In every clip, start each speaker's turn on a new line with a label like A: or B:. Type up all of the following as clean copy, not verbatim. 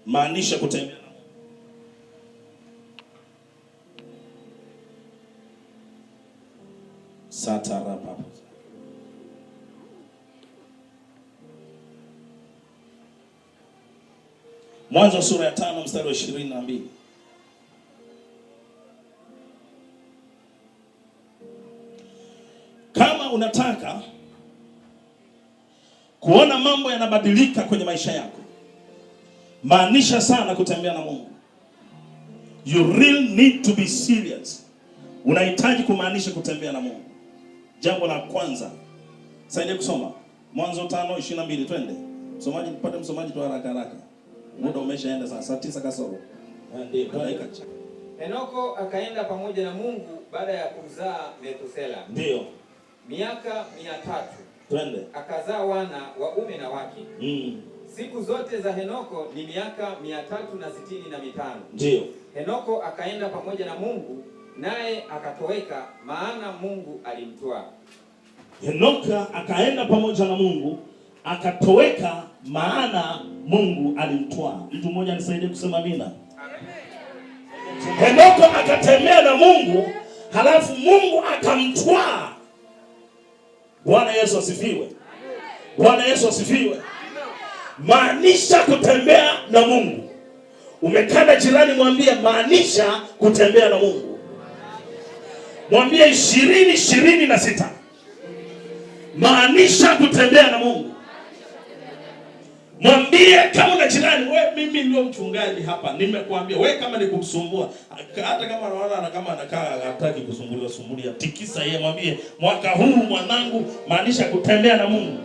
A: maanisha kutembea na Mungu. Satarapa. Mwanzo sura ya 5 mstari wa 22. Kama unataka kuona mambo yanabadilika kwenye maisha yako, maanisha sana kutembea na Mungu. You really need to be serious. Unahitaji kumaanisha kutembea na Mungu. Jambo la kwanza, saidia kusoma Mwanzo 5:22. Twende msomaji, mpate msomaji tu haraka haraka. Muda umeshaenda sasa, saa 9 kasoro. Ndio dakika.
B: Henoko akaenda pamoja na Mungu baada ya kumzaa Methusela.
A: Ndio.
B: Miaka 300.
A: Twende.
B: Akazaa wana waume na wake. Siku zote za Henoko ni miaka 365.
A: Ndio.
B: Henoko akaenda pamoja na Mungu, naye akatoweka, maana Mungu alimtwaa.
A: Henoka akaenda pamoja na Mungu, akatoweka, maana Mungu alimtwaa. Mtu mmoja nisaidie kusema amina. Amen. Henoko akatembea na Mungu, halafu Mungu akamtwaa. Bwana Yesu asifiwe. Bwana Yesu asifiwe. Maanisha kutembea na Mungu. Umekana jirani, mwambie maanisha kutembea na Mungu. Mwambie 2026. Maanisha kutembea na Mungu. Mwambie kama una jirani, wewe mimi ndio mchungaji hapa, nimekuambia wewe kama nikumsumbua, hata kama anaona kama anakaa hataki kusumbulia, tikisa yeye, mwambie mwaka huu mwanangu, maanisha kutembea na Mungu.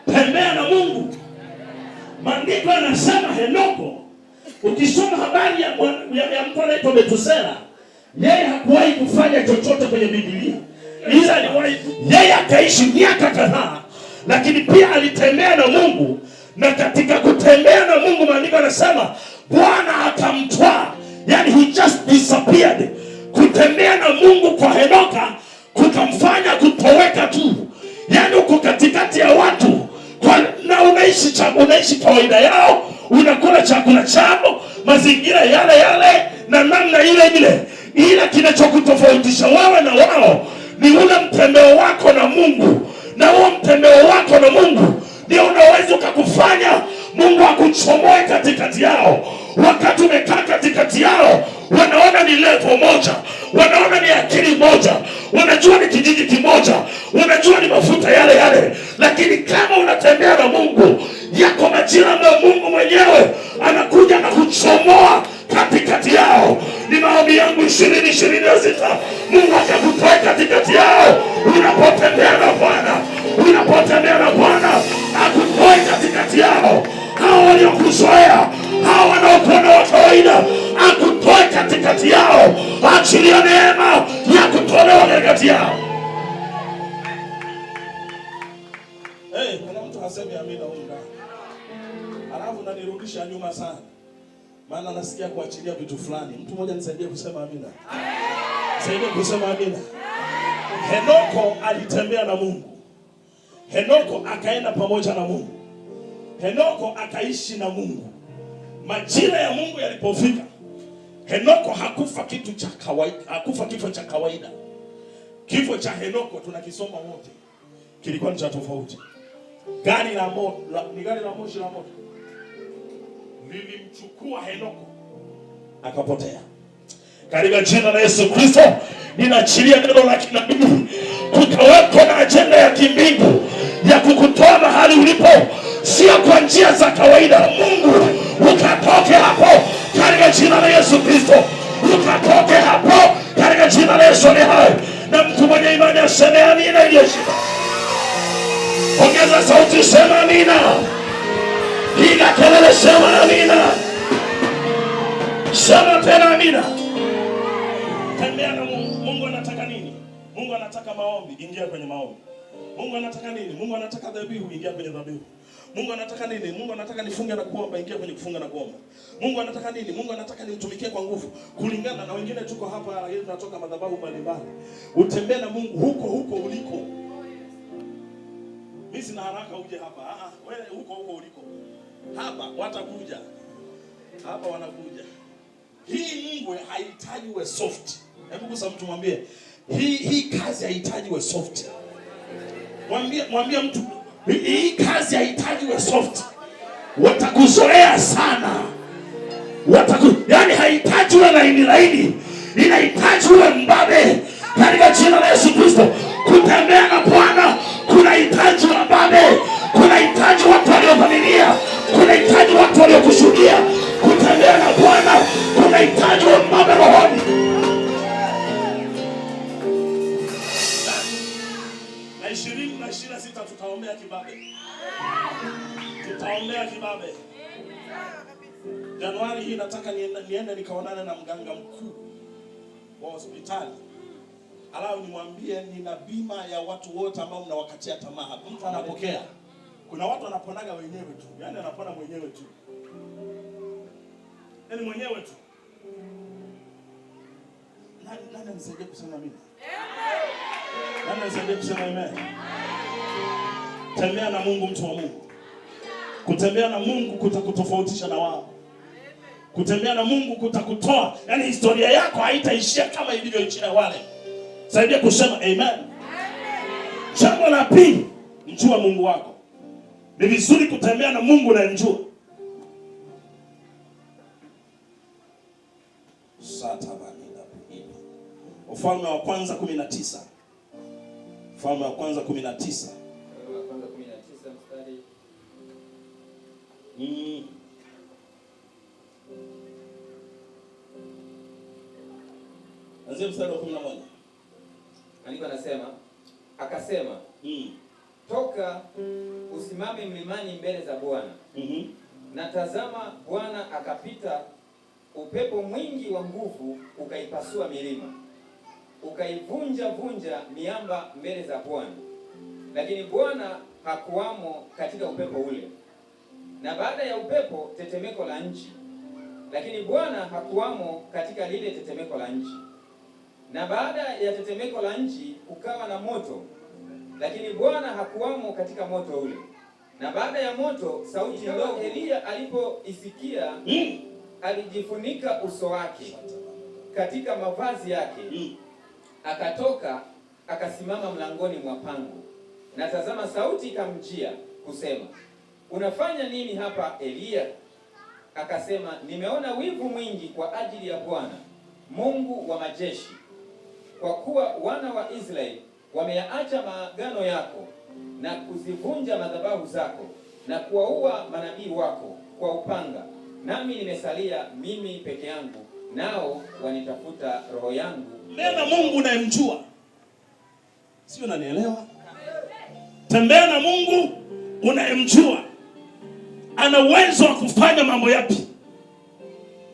A: Tembea na Mungu. Maandiko yanasema Henoko, ukisoma habari ya mtu anaitwa Methusela, yeye hakuwahi kufanya chochote kwenye Biblia. Ila aliwahi, yeye akaishi miaka kadhaa, lakini pia alitembea na Mungu, na katika kutembea na Mungu maandiko yanasema Bwana akamtwaa. Yani he just disappeared. Kutembea na Mungu kwa Henoka kukamfanya kutoweka tu. Yani uko katikati ya watu na unaishi kawaida yao, unakula chakula chao, mazingira yale yale na namna ile ile, ila kinachokutofautisha wewe na wao ni ule mtembeo wako na Mungu. Na huo mtembeo wako na Mungu ndio unaweza kukufanya Mungu akuchomoe katikati yao. Wakati umekaa katikati yao, wanaona ni level moja, wanaona ni akili moja, wanajua ni kijiji kimoja, wanajua ni mafuta yale yale. Lakini kama unatembea na Mungu, yako majira ambayo Mungu mwenyewe anakuja na kuchomoa katikati yao. Ni maombi yangu 2026 Mungu atakutoa katikati yao. Unapotembea na Bwana, unapotembea na Bwana, akutoe katikati yao. Hao waliokuzoea, hao wanaokuona wa kawaida, akutoe katikati yao. Achilia neema ya kutolewa katikati yao. Kuna mtu aseme amina unga. Alafu nanirudisha nyuma sana, maana nasikia kuachilia vitu fulani. Mtu mmoja nisaidie kusema amina. Nisaidie kusema amina. Henoko alitembea na Mungu. Henoko akaenda pamoja na Mungu. Henoko akaishi na Mungu. Majira ya Mungu yalipofika, Henoko hakufa kitu cha kawaida, hakufa kifo cha kawaida. Kifo cha Henoko tunakisoma wote, kilikuwa ni cha tofauti. Gari la moto, ni gari la moshi la moto, lilimchukua Henoko akapotea. Katika jina la Yesu Kristo ninaachilia neno la kinabii, kukaweko na ajenda ya kimbingu ya kukutoa mahali ulipo, sio kwa njia za kawaida. Mungu ukatoke hapo katika jina la Yesu Kristo, ukatoke hapo katika jina la Yesu aliye hai. Na mtu mwenye imani aseme amina iliyoshiba. Ongeza sauti, sema amina. Piga kelele, sema amina. Sema tena amina. Tembea na Mungu. Mungu anataka nini? Mungu anataka maombi, ingia kwenye maombi. Mungu anataka nini? Mungu anataka dhabihu, ingia kwenye dhabihu. Mungu anataka nini? Mungu anataka nifunge na kuomba, ingia kwenye kufunga na kuomba. Mungu anataka nini? Mungu anataka nimtumikie kwa nguvu. Kulingana na wengine tuko hapa, lakini tunatoka madhabahu mbalimbali. Utembee na Mungu huko uliko. Mimi sina haraka uje hapa. Wewe huko uliko. Hapa watakuja. Hapa wanakuja. Hii ngwe haihitaji we soft. Hebu kusa mtu mwambie, hii kazi haihitaji we soft. Mwambie mtu, hii kazi haihitaji we soft. Watakuzoea sana. Yaani haihitaji we laini. Inahitaji we mbabe. Katika jina la Yesu Kristo, kutembea na Bwana kunahitaji wababe. Kunahitaji watu waliovamilia. Kunahitaji watu waliokushuhudia. Kutembea na Bwana kunahitaji wababe rohoni. Na 2026 tutaombea kibabe. Tutaombea kibabe. Januari hii nataka niende nikaonane na mganga mkuu wa hospitali. Alafu nimwambie nina bima ya watu wote ambao mnawakatia tamaa. Mtu anapokea. Kuna watu wanaponaga wenyewe tu. Yaani anapona mwenyewe tu. Yaani mwenyewe tu. Nani msaidie kusema mimi? Nani msaidie kusema amen? Tembea na Mungu, mtu wa Mungu. Kutembea na Mungu kutakutofautisha na wao. Kutembea na Mungu kutakutoa. Yaani historia yako haitaishia kama ilivyoishia wale. Saidia kusema amen. Jambo la pili, mjua Mungu wako. Ni vizuri kutembea na Mungu na mjua. Ufalme wa kwanza 19. Ufalme wa kwanza 19. Anzia mstari wa 11.
B: Andiko anasema, akasema, toka usimame mlimani mbele za Bwana. Na tazama, Bwana akapita, upepo mwingi wa nguvu ukaipasua milima, ukaivunja miamba mbele za Bwana. Lakini Bwana hakuwamo katika upepo ule. Na baada ya upepo tetemeko la nchi, lakini Bwana hakuwamo katika lile tetemeko la nchi. Na baada ya tetemeko la nchi kukawa na moto, lakini Bwana hakuwamo katika moto ule. Na baada ya moto sauti ndogo. Elia alipoisikia, alijifunika uso wake katika mavazi yake, akatoka akasimama mlangoni mwa pango. Na tazama, sauti ikamjia kusema, unafanya nini hapa Elia? Akasema, nimeona wivu mwingi kwa ajili ya Bwana Mungu wa majeshi, kwa kuwa wana wa Israeli wameyaacha maagano yako na kuzivunja madhabahu zako na kuwaua manabii wako kwa upanga. Nami nimesalia mimi peke yangu, nao wanitafuta roho yangu.
A: Nena Mungu unayemjua. Sio, unanielewa? Tembea na Mungu unayemjua. Ana uwezo wa kufanya mambo yapi?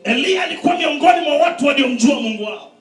A: Elia alikuwa miongoni mwa watu waliomjua Mungu wao.